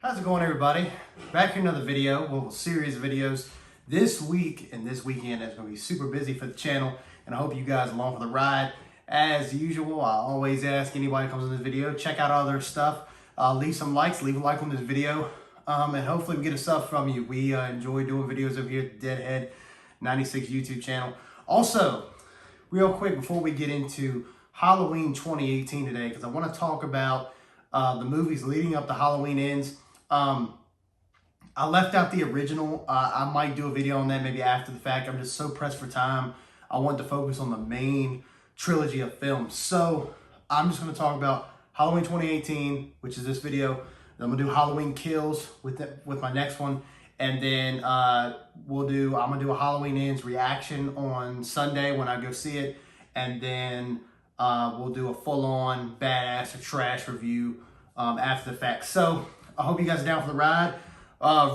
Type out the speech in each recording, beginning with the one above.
How's it going, everybody? Back here, another video, well, a series of videos. This week and this weekend is going to be super busy for the channel, and I hope you guys are along for the ride. As usual, I always ask anybody who comes in this video, check out all their stuff. Leave some likes, leave a like on this video, and hopefully we get a sub from you. We enjoy doing videos over here at the Deadhead 96 YouTube channel. Also, real quick before we get into Halloween 2018 today, because I want to talk about the movies leading up to Halloween Ends. I left out the original. I might do a video on that maybe after the fact. I'm just so pressed for time. I want to focus on the main trilogy of films. So I'm just going to talk about Halloween 2018, which is this video. Then I'm going to do Halloween Kills with my next one. And then I'm going to do a Halloween Ends reaction on Sunday when I go see it. And then we'll do a full-on badass or trash review after the fact. So I hope you guys are down for the ride.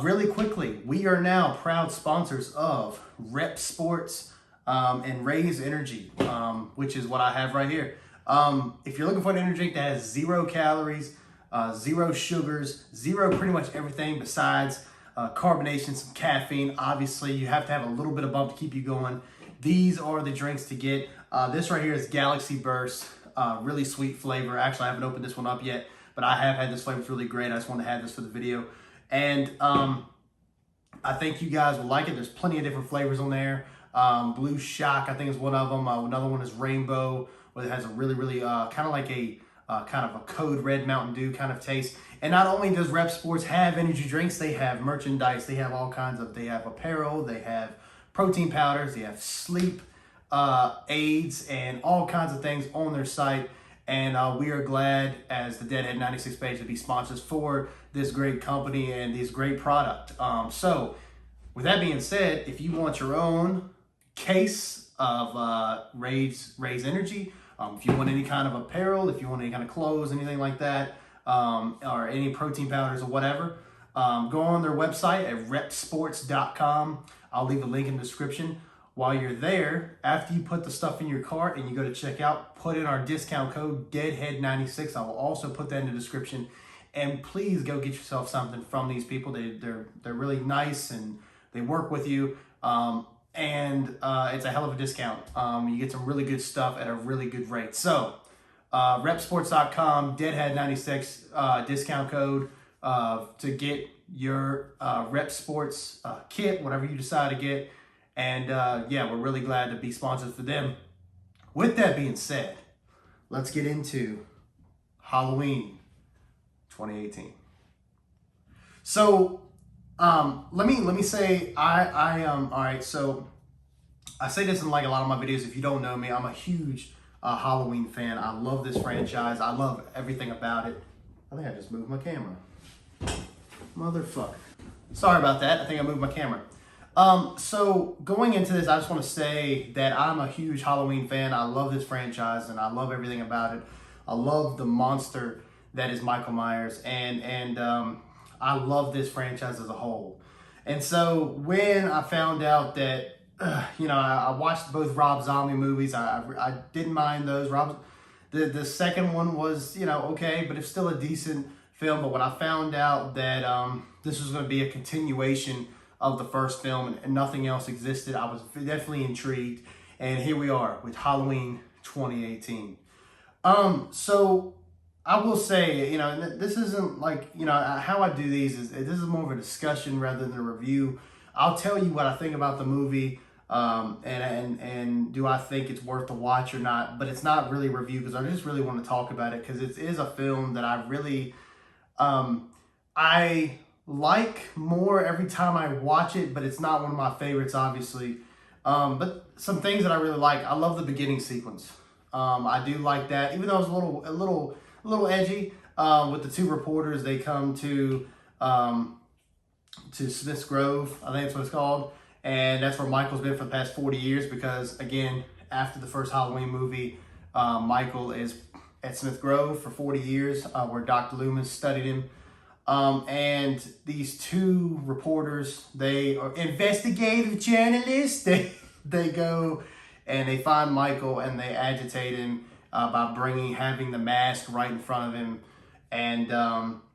Really quickly, we are now proud sponsors of Rep Sports and Raise Energy, which is what I have right here. If you're looking for an energy drink that has 0 calories, 0 sugars, 0 pretty much everything besides carbonation, some caffeine. Obviously, you have to have a little bit of bump to keep you going. These are the drinks to get. This right here is Galaxy Burst, really sweet flavor. Actually, I haven't opened this one up yet, but I have had this flavor. It's really great. I just wanted to have this for the video. And I think you guys will like it. There's plenty of different flavors on there. Blue Shock, I think, is one of them. Another one is Rainbow, where it has a really kind of like a kind of a Code Red Mountain Dew kind of taste. And not only does Rep Sports have energy drinks, they have merchandise. They have all kinds of, they have apparel, they have protein powders, they have sleep aids, and all kinds of things on their site. And we are glad, as the Deadhead 96 page, to be sponsors for this great company and this great product. So, with that being said, if you want your own case of Raise Energy, if you want any kind of apparel, if you want any kind of clothes, anything like that, or any protein powders or whatever, go on their website at repsports.com. I'll leave a link in the description. While you're there, after you put the stuff in your cart and you go to checkout, put in our discount code Deadhead96. I will also put that in the description. And please go get yourself something from these people. They're really nice and they work with you. And it's a hell of a discount. You get some really good stuff at a really good rate. So, repsports.com, Deadhead96 discount code to get your Rep Sports kit, whatever you decide to get. And yeah, we're really glad to be sponsors for them. With that being said, let's get into Halloween 2018. So let me say all right. So I say this in like a lot of my videos. If you don't know me, I'm a huge Halloween fan. I love this franchise. I love everything about it. I think I just moved my camera. Motherfucker. Sorry about that. I think I moved my camera. So going into this, I just want to say that I'm a huge Halloween fan. I love this franchise and I love everything about it. I love the monster that is Michael Myers, and I love this franchise as a whole. And so when I found out that, I watched both Rob Zombie movies, I didn't mind those. The second one was, okay, but it's still a decent film. But when I found out that this was going to be a continuation of the first film and nothing else existed, I was definitely intrigued. And here we are with Halloween 2018. So I will say, this isn't like, how I do these is, this is more of a discussion rather than a review. I'll tell you what I think about the movie, and do I think it's worth the watch or not, but it's not really a review because I just really want to talk about it because it is a film that I really, I like more every time I watch it, but it's not one of my favorites, obviously. But some things that I really like. I love the beginning sequence. I do like that, even though it's a little edgy. With the two reporters, they come to Smith's Grove, I think that's what it's called, and that's where Michael's been for the past 40 years. Because again, after the first Halloween movie, Michael is at Smith Grove for 40 years, where Dr. Loomis studied him. And these two reporters, they are investigative journalists. They go and they find Michael and they agitate him by having the mask right in front of him. And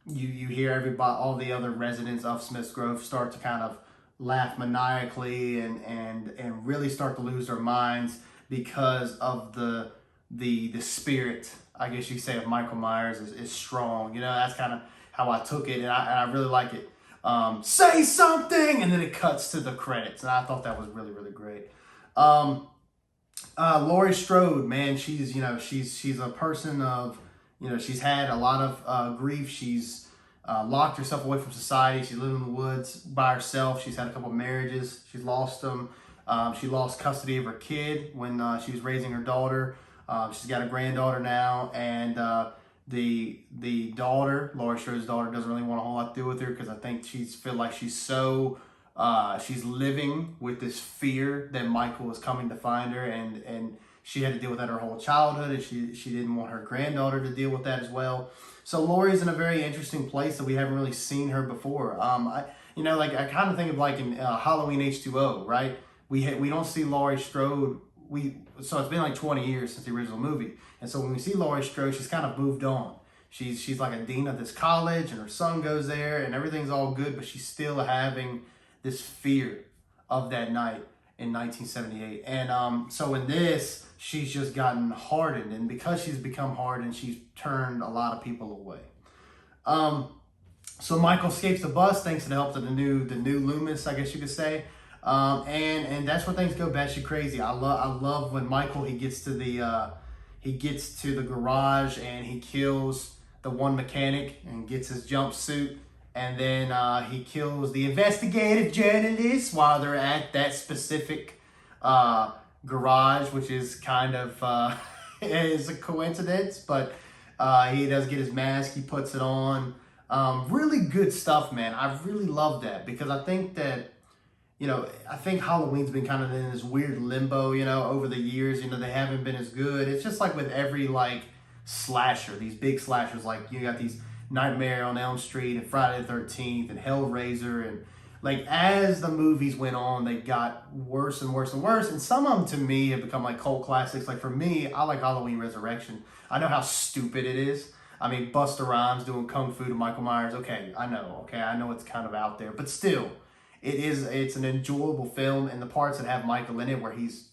you hear everybody, all the other residents of Smith's Grove start to kind of laugh maniacally and really start to lose their minds because of the spirit, I guess you could say, of Michael Myers is strong. You know, that's kind of how I took it, and I really like it. Say something, and then it cuts to the credits, and I thought that was really, really great. Laurie Strode, man, she's a person of, she's had a lot of grief. She's locked herself away from society. She lived in the woods by herself. She's had a couple of marriages. She's lost them. She lost custody of her kid when she was raising her daughter. She's got a granddaughter now, and the daughter, Laurie Strode's daughter, doesn't really want a whole lot to do with her because I think she's feel like she's so she's living with this fear that Michael is coming to find her, and she had to deal with that her whole childhood, and she didn't want her granddaughter to deal with that as well. So Laurie's in a very interesting place that we haven't really seen her before. I kind of think of like in Halloween H2O, right? We don't see Laurie Strode. So it's been like 20 years since the original movie, and so when we see Laurie Strode, she's kind of moved on. She's like a dean of this college, and her son goes there, and everything's all good, but she's still having this fear of that night in 1978. And so in this, she's just gotten hardened, and because she's become hardened, she's turned a lot of people away. So Michael escapes the bus thanks to the help of the new Loomis, I guess you could say. And that's where things go batshit crazy. I love when Michael he gets to the garage and he kills the one mechanic and gets his jumpsuit, and then he kills the investigative journalist while they're at that specific garage, which is kind of is a coincidence, but he does get his mask, he puts it on. Really good stuff, man. I really love that because I think that, I think Halloween's been kind of in this weird limbo, over the years. They haven't been as good. It's just like with every slasher, these big slashers, like you got these Nightmare on Elm Street and Friday the 13th and Hellraiser, and as the movies went on, they got worse and worse and worse, and some of them to me have become like cult classics. Like for me, I like Halloween Resurrection. I know how stupid it is. I mean, Busta Rhymes doing kung fu to Michael Myers. Okay, I know it's kind of out there, but still, it's an enjoyable film, and the parts that have Michael in it,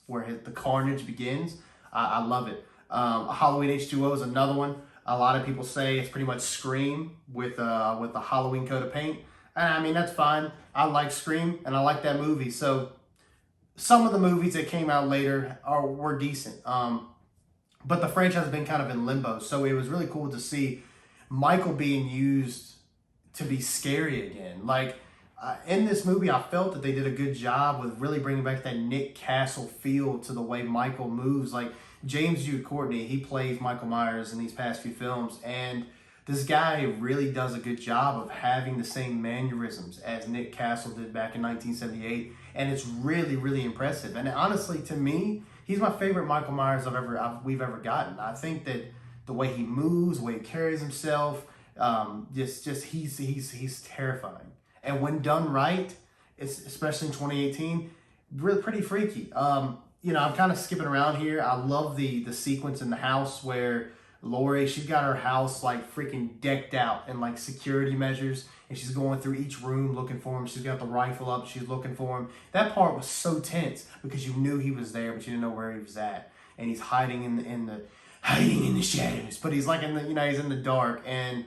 where the carnage begins, I love it. Halloween H2O is another one. A lot of people say it's pretty much Scream with the Halloween coat of paint. And I mean, that's fine. I like Scream, and I like that movie. So some of the movies that came out later were decent. But the franchise has been kind of in limbo. So it was really cool to see Michael being used to be scary again. In this movie, I felt that they did a good job with really bringing back that Nick Castle feel to the way Michael moves. Like James Jude Courtney, he plays Michael Myers in these past few films, and this guy really does a good job of having the same mannerisms as Nick Castle did back in 1978, and it's really, really impressive. And honestly, to me, he's my favorite Michael Myers we've ever gotten. I think that the way he moves, the way he carries himself, he's terrifying. And when done right, especially in 2018, really pretty freaky. I'm kind of skipping around here. I love the sequence in the house where Laurie, she's got her house freaking decked out in security measures, and she's going through each room looking for him. She's got the rifle up, she's looking for him. That part was so tense because you knew he was there, but you didn't know where he was at, and he's hiding in the shadows. But he's he's in the dark, and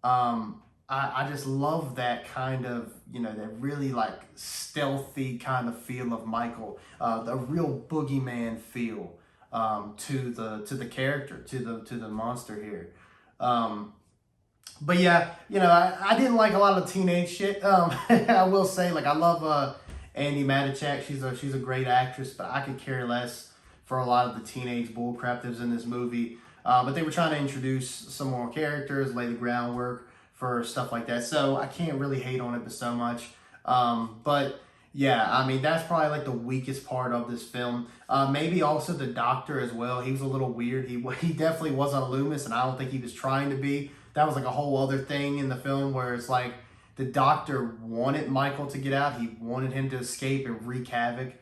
I just love that kind of, that really stealthy kind of feel of Michael, the real boogeyman feel to the character, to the monster here. But yeah, I didn't like a lot of teenage shit. I will say, I love Andi Matichak. She's a great actress, but I could care less for a lot of the teenage bullcrap that was in this movie. But they were trying to introduce some more characters, lay the groundwork for stuff like that. So I can't really hate on it so much. But yeah, I mean, that's probably the weakest part of this film. Maybe also the doctor as well. He was a little weird. He definitely wasn't a Loomis, and I don't think he was trying to be. That was a whole other thing in the film where it's the doctor wanted Michael to get out. He wanted him to escape and wreak havoc,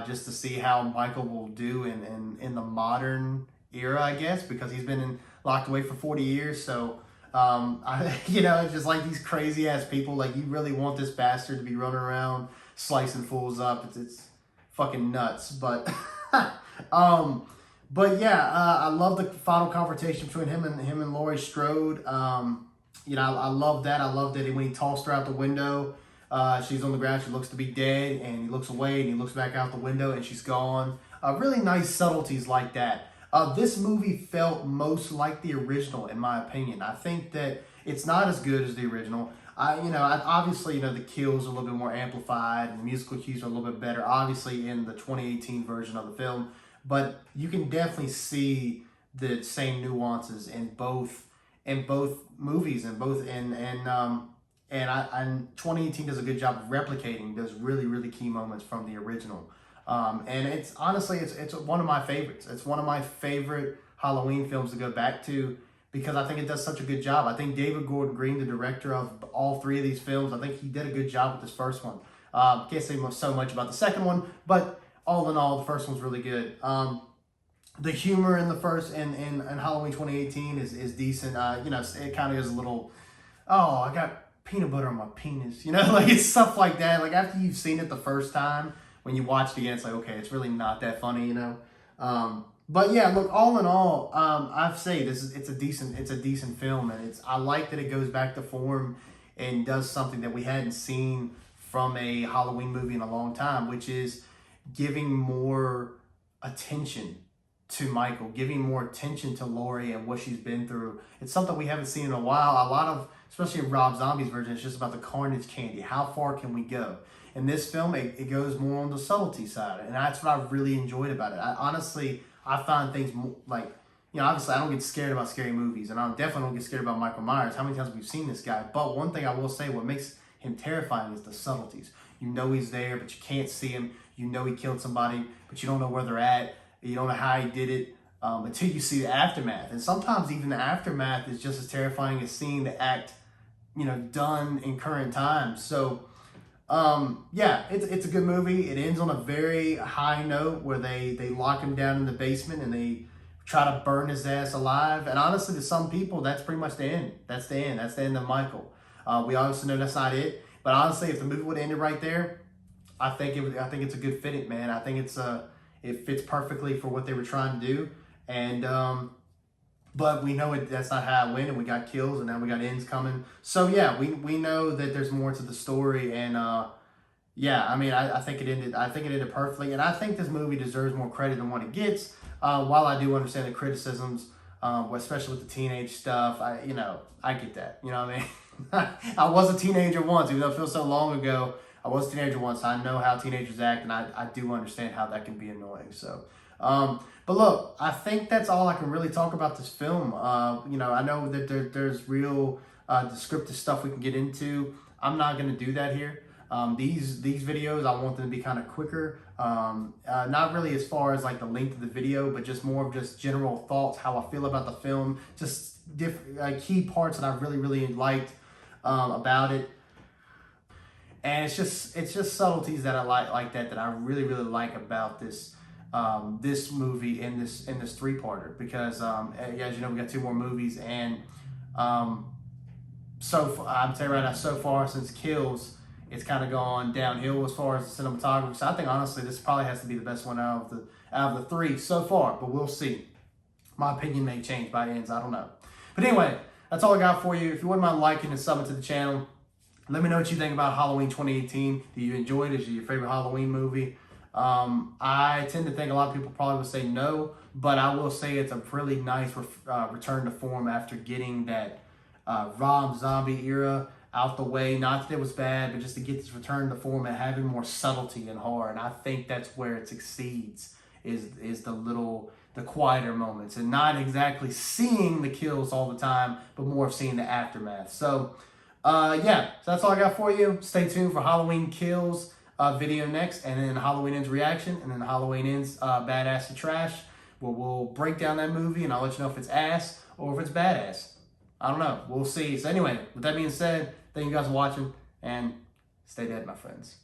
just to see how Michael will do in the modern era, I guess, because he's been locked away for 40 years. So It's just like these crazy ass people. Like, you really want this bastard to be running around slicing fools up. It's fucking nuts. But I love the final confrontation between him and Laurie Strode. I love that. I love that when he tossed her out the window, she's on the ground, she looks to be dead, and he looks away and he looks back out the window and she's gone. Really nice subtleties like that. This movie felt most like the original, in my opinion. I think that it's not as good as the original. Obviously, the kills are a little bit more amplified and the musical cues are a little bit better, obviously, in the 2018 version of the film. But you can definitely see the same nuances in both movies, and 2018 does a good job of replicating those really, really key moments from the original. And it's honestly, it's one of my favorites. It's one of my favorite Halloween films to go back to, because I think it does such a good job. I think David Gordon Green, the director of all three of these films, I think he did a good job with this first one. Can't say so much about the second one, but all in all, the first one's really good. The humor in the first in Halloween 2018 is decent. It kind of is a little, oh, I got peanut butter on my penis. Like, it's stuff like that. Like, after you've seen it the first time, when you watch it again, it's like, okay, it's really not that funny, But yeah, look, all in all, I'd say it's a decent film, and I like that it goes back to form and does something that we hadn't seen from a Halloween movie in a long time, which is giving more attention to Michael, giving more attention to Laurie and what she's been through. It's something we haven't seen in a while. A lot of, especially in Rob Zombie's version, it's just about the carnage candy. How far can we go? In this film, it goes more on the subtlety side, and that's what I really enjoyed about it. I find things like, obviously I don't get scared about scary movies, and I definitely don't get scared about Michael Myers. How many times we've seen this guy? But one thing I will say, what makes him terrifying is the subtleties. He's there, but you can't see him. He killed somebody, but you don't know where they're at. You don't know how he did it until you see the aftermath. And sometimes even the aftermath is just as terrifying as seeing the act, done in current times. So, it's a good movie. It ends on a very high note where they lock him down in the basement and they try to burn his ass alive. And honestly, to some people, that's pretty much the end. That's the end. That's the end of Michael. We obviously know that's not it. But honestly, if the movie would have ended right there, I think it's a good fit, man. I think it fits perfectly for what they were trying to do. And but we know that's not how it went, and we got kills, and now we got ends coming. So yeah, we know that there's more to the story, and I think it ended perfectly, and I think this movie deserves more credit than what it gets. While I do understand the criticisms, especially with the teenage stuff, I get that. You know what I mean? I was a teenager once, even though it feels so long ago. I was a teenager once. I know how teenagers act, and I do understand how that can be annoying. So, but look, I think that's all I can really talk about this film. I know that there's real descriptive stuff we can get into. I'm not going to do that here. These videos, I want them to be kind of quicker. Not really as far as like the length of the video, but just more of just general thoughts, how I feel about the film, just different key parts that I really, really liked about it. And it's just subtleties that I like that I really, really like about this this movie in this three-parter, because as you know, we got two more movies, and I'm telling you right now, so far since Kills, it's kind of gone downhill as far as the cinematography. So I think honestly, this probably has to be the best one out of the three so far. But we'll see. My opinion may change by ends. I don't know. But anyway, that's all I got for you. If you wouldn't mind liking and subbing to the channel, let me know what you think about Halloween 2018. Do you enjoy it? Is it your favorite Halloween movie? I tend to think a lot of people probably would say no, but I will say it's a really nice return to form after getting that Rob Zombie era out the way. Not that it was bad, but just to get this return to form and having more subtlety and horror. And I think that's where it succeeds, is the quieter moments, and not exactly seeing the kills all the time, but more of seeing the aftermath. So so that's all I got for you. Stay tuned for Halloween Kills video next, and then Halloween Ends reaction, and then Halloween Ends Badass to Trash, where we'll break down that movie, and I'll let you know if it's ass or if it's badass. I don't know. We'll see. So anyway, with that being said, thank you guys for watching, and stay dead, my friends.